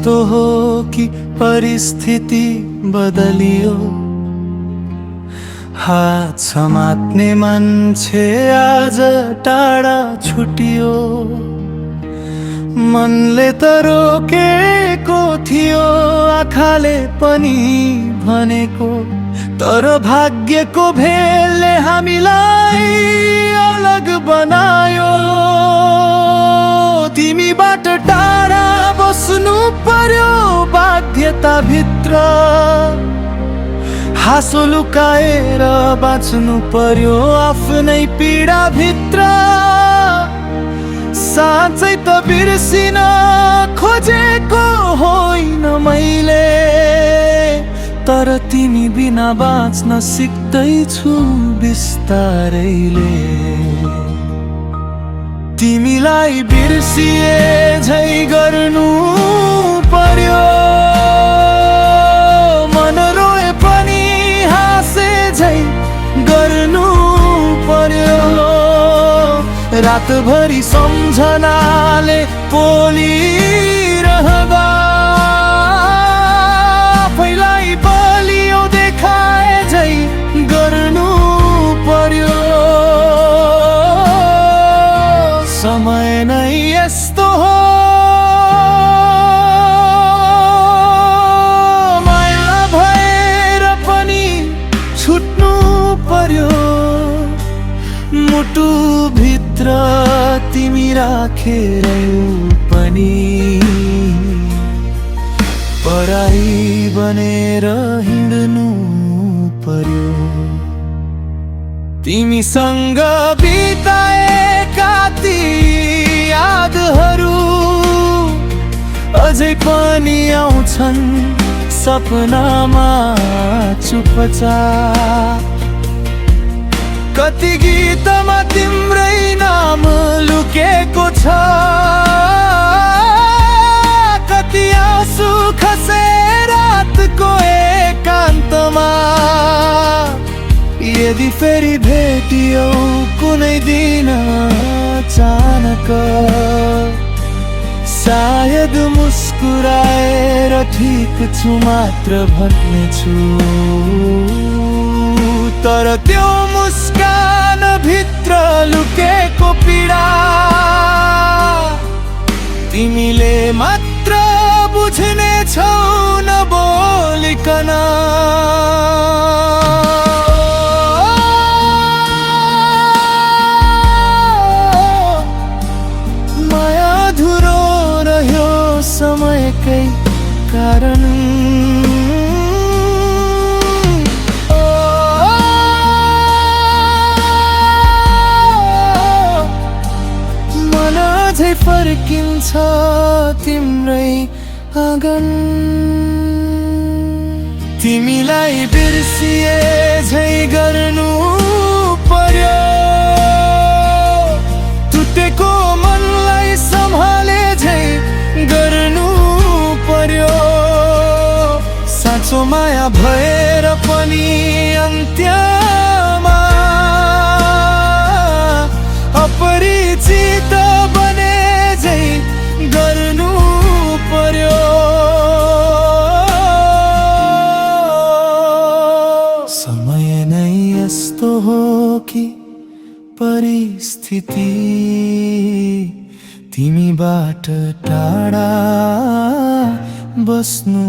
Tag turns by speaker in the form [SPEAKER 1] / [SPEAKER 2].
[SPEAKER 1] यस्तो हो कि परिस्थिति बदलियो, हात समात्ने मान्छे आज टाढा छुटियो। मनले त रोकेको थियो, आँखाले पनि भनेको, तर भाग्यको भेलले हामीलाई अलग बनायो। तिमीबाट टाढा बस्नु पर्यो बाध्यताभित्र, हाँसो लुकाएर बाँच्नु पर्यो आफ्नै पीडाभित्र। साँच्चै त बिर्सिन खोजेको होइन मैले, तर तिमी बिना बाँच्न सिक्दैछु बिस्तारैले। तिमीलाई बिर्सिए झै गर्नु पर्यो, मन रोए पनि हाँसे झै गर्नु पर्यो। रातभरि सम्झनाले पोलिरहँदा आफैलाई बलियो देखाए झै गर्नु पर्यो। समय नै यस्तो हो, माया भएर पनि छुट्नु पर्यो। मुटु भित्र तिमी राखेर पनि पराई बनेर हिँड्नु पर्यो। तिमीसँग बिताएका ती यादहरू अझै पनि आउँछन् सपनामा चुपचाप। कति गीतमा तिम्रै नाम लुकेको छ, कति आँसु खसे रातको एकान्तमा। यदि फेरि भेटियौ कुनै दिन अचानक, सायद मुस्कुराएर ठिक छु मात्र भन्नेछु। तर त्यो मुस्कान भित्र लुकेको पीडा तिमीले मात्र बुझ्ने छौ नबोलिकन। माया अधुरो रह्यो समयकै कारण, अझै फर्किन्छ तिम्रै आँगन। तिमीलाई बिर्सिए झै गर्नु पर्यो, टुटेको मनलाई सम्हाले झै गर्नु पर्यो। साँचो माया भएर पनि अन्त्यमा अपरिचित बने झै गर्नु पर्यो। समय नै यस्तो हो कि परिस्थिति तिमीबाट टाढा बस्नु